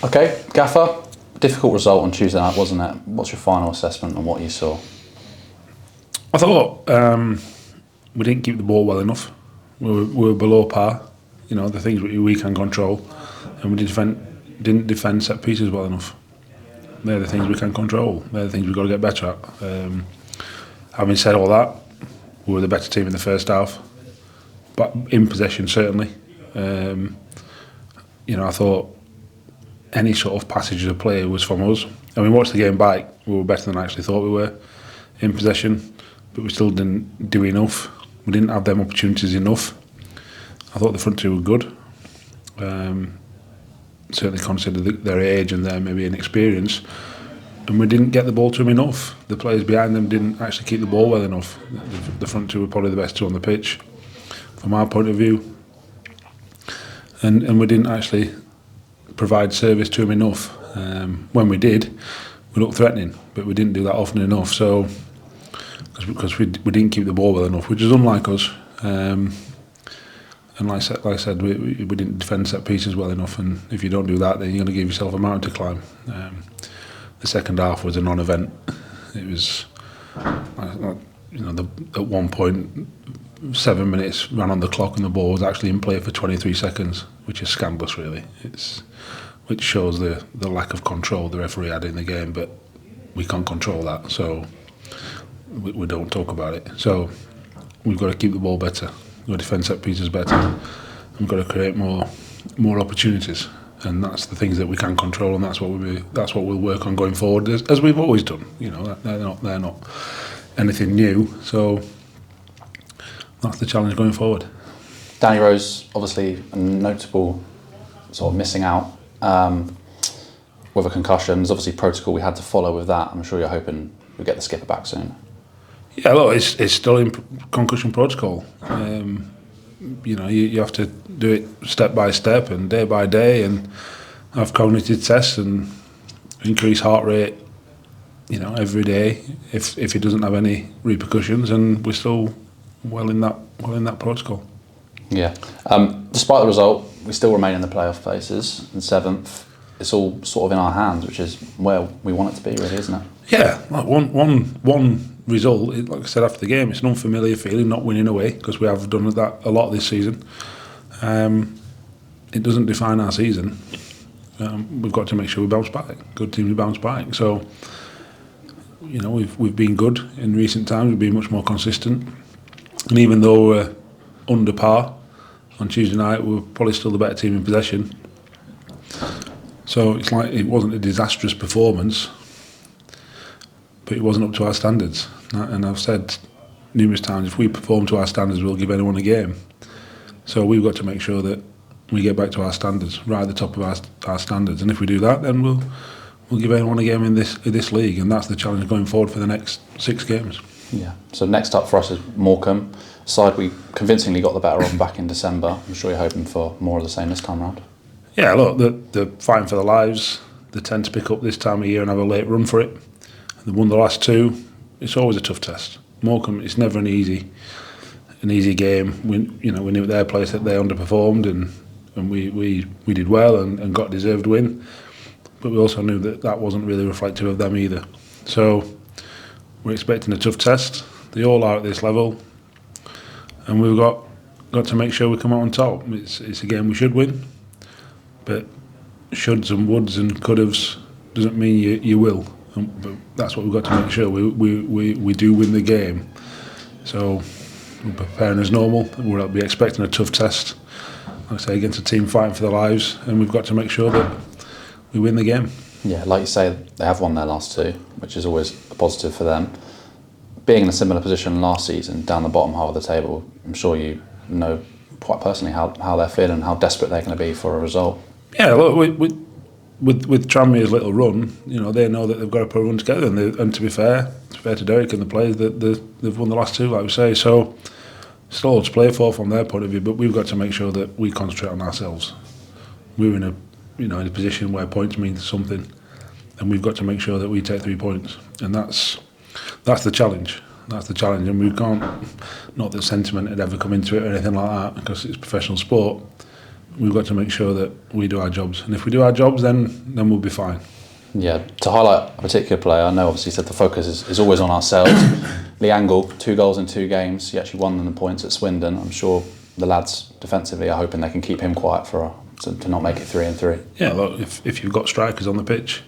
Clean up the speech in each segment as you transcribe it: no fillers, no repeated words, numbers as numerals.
Okay, Gaffer, difficult result on Tuesday night, wasn't it? What's your final assessment on what you saw? I thought we didn't keep the ball well enough. We were below par, the things we can control, and we didn't defend set pieces well enough. They're the things we can control. They're the things we've got to get better at. Having said all that, we were the better team in the first half, but in possession certainly. I thought any sort of passage of play was from us. And we watched the game back, we were better than I actually thought we were in possession, but we still didn't do enough. We didn't have them opportunities enough. I thought the front two were good. Certainly considered their age and their maybe inexperience, and we didn't get the ball to them enough. The players behind them didn't actually keep the ball well enough. The front two were probably the best two on the pitch, from our point of view, and we didn't actually provide service to them enough. When we did, we looked threatening, but we didn't do that often enough. So, because we didn't keep the ball well enough, which is unlike us. And like I said, we didn't defend set pieces well enough, and if you don't do that, then you're going to give yourself a mountain to climb. The second half was a non-event. It was, at one point, 7 minutes ran on the clock, and the ball was actually in play for 23 seconds, which is scandalous, really. Which shows the lack of control the referee had in the game, but we can't control that, so we don't talk about it. So we've got to keep the ball better. We've got to defend set pieces better. We've got to create more opportunities, and that's the things that we can control, and that's what we'll work on going forward, as we've always done. They're not anything new, so that's the challenge going forward. Danny Rose, obviously a notable sort of missing out with a concussion. There's obviously protocol we had to follow with that. I'm sure you're hoping we'll get the skipper back soon. Yeah, look, it's still in concussion protocol. You have to do it step by step and day by day, and have cognitive tests and increase heart rate, every day if it doesn't have any repercussions, and we're still well in that protocol. Yeah. Despite the result, we still remain in the playoff places in 7th. It's all sort of in our hands, which is where we want it to be, really, isn't it? Yeah, like one result, like I said after the game, it's an unfamiliar feeling not winning away, because we have done that a lot this season. It doesn't define our season. We've got to make sure we bounce back. Good teams bounce back. So, we've been good in recent times. We've been much more consistent, and even though we're under par on Tuesday night, we're probably still the better team in possession. So it's like it wasn't a disastrous performance, but it wasn't up to our standards. And I've said numerous times, if we perform to our standards, we'll give anyone a game. So we've got to make sure that we get back to our standards, right at the top of our standards. And if we do that, then we'll give anyone a game in this league, and that's the challenge going forward for the next 6 games. Yeah. So next up for us is Morecambe, side we convincingly got the better of back in December. I'm sure you're hoping for more of the same this time round. Yeah, look, they're fighting for their lives. They tend to pick up this time of year and have a late run for it. They won the last 2. It's always a tough test. Morecambe, it's never an easy game. We knew at their place that they underperformed, and we did well and got a deserved win. But we also knew that wasn't really reflective of them either. So we're expecting a tough test. They all are at this level, and we've got to make sure we come out on top. It's a game we should win, but shoulds and woulds and could'ves doesn't mean you will. But that's what we've got to make sure we do win the game. So we're preparing as normal. We'll be expecting a tough test, like I say, against a team fighting for their lives, and we've got to make sure that we win the game. Yeah, like you say, they have won their last 2, which is always a positive for them. Being in a similar position last season, down the bottom half of the table, I'm sure you know quite personally how they're feeling and how desperate they're going to be for a result. Yeah, look, with Tranmere's little run, they know that they've got to put a run together, and to be fair to Derek and the players, they've won the last 2, like we say. So it's all to play for from their point of view, but we've got to make sure that we concentrate on ourselves. We're in a position where points mean something, and we've got to make sure that we take 3 points, and that's the challenge. That's the challenge, and we can't. Not that sentiment had ever come into it or anything like that, because it's professional sport. we've got to make sure that we do our jobs. And if we do our jobs, then we'll be fine. Yeah, to highlight a particular player, I know obviously you said the focus is always on ourselves. Lee Angle, 2 goals in 2 games. He actually won them the points at Swindon. I'm sure the lads defensively are hoping they can keep him quiet to not make it 3-3. Yeah, look, if you've got strikers on the pitch,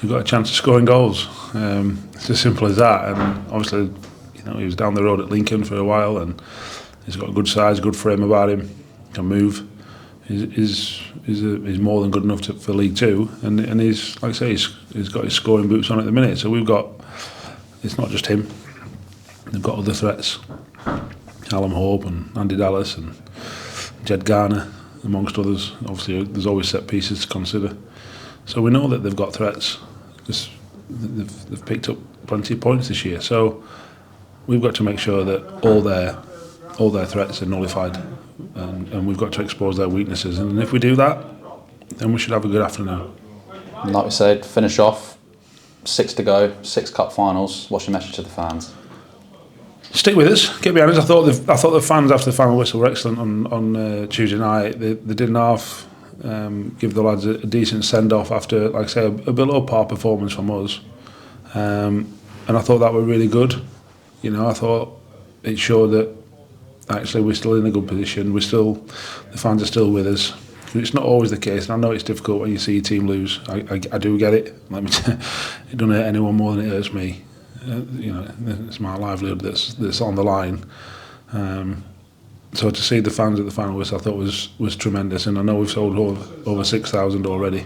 you've got a chance of scoring goals. It's as simple as that. And obviously, he was down the road at Lincoln for a while, and he's got a good size, good frame about him, can move. He's more than good enough for League Two, and he's, like I say, he's got his scoring boots on at the minute. So it's not just him. They've got other threats, Callum Hope and Andy Dallas and Jed Garner, amongst others. Obviously, there's always set pieces to consider. So we know that they've got threats because they've picked up plenty of points this year. So we've got to make sure that all their threats are nullified, and we've got to expose their weaknesses. And if we do that, then we should have a good afternoon. And like we said, finish off, 6 to go, 6 cup finals. What's your message to the fans? Stick with us. Get behind us. I thought the fans after the final whistle were excellent on Tuesday night. They didn't half give the lads a decent send off after, like I say, a below par performance from us, and I thought that were really good. I thought it showed that actually we're still in a good position. The fans are still with us. It's not always the case, and I know it's difficult when you see your team lose. I do get it. Let me tell you, it doesn't hurt anyone more than it hurts me. It's my livelihood that's on the line. So to see the fans at the final whistle, I thought was tremendous, and I know we've sold over 6,000 already.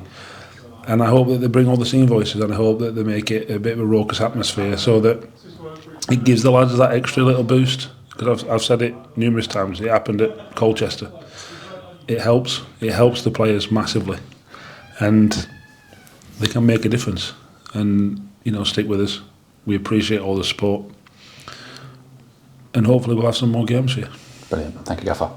And I hope that they bring all the scene voices, and I hope that they make it a bit of a raucous atmosphere, so that it gives the lads that extra little boost. Because I've said it numerous times. It happened at Colchester. It helps the players massively, and they can make a difference. And stick with us. We appreciate all the support, and hopefully we'll have some more games for you. Brilliant. Thank you, Gaffer.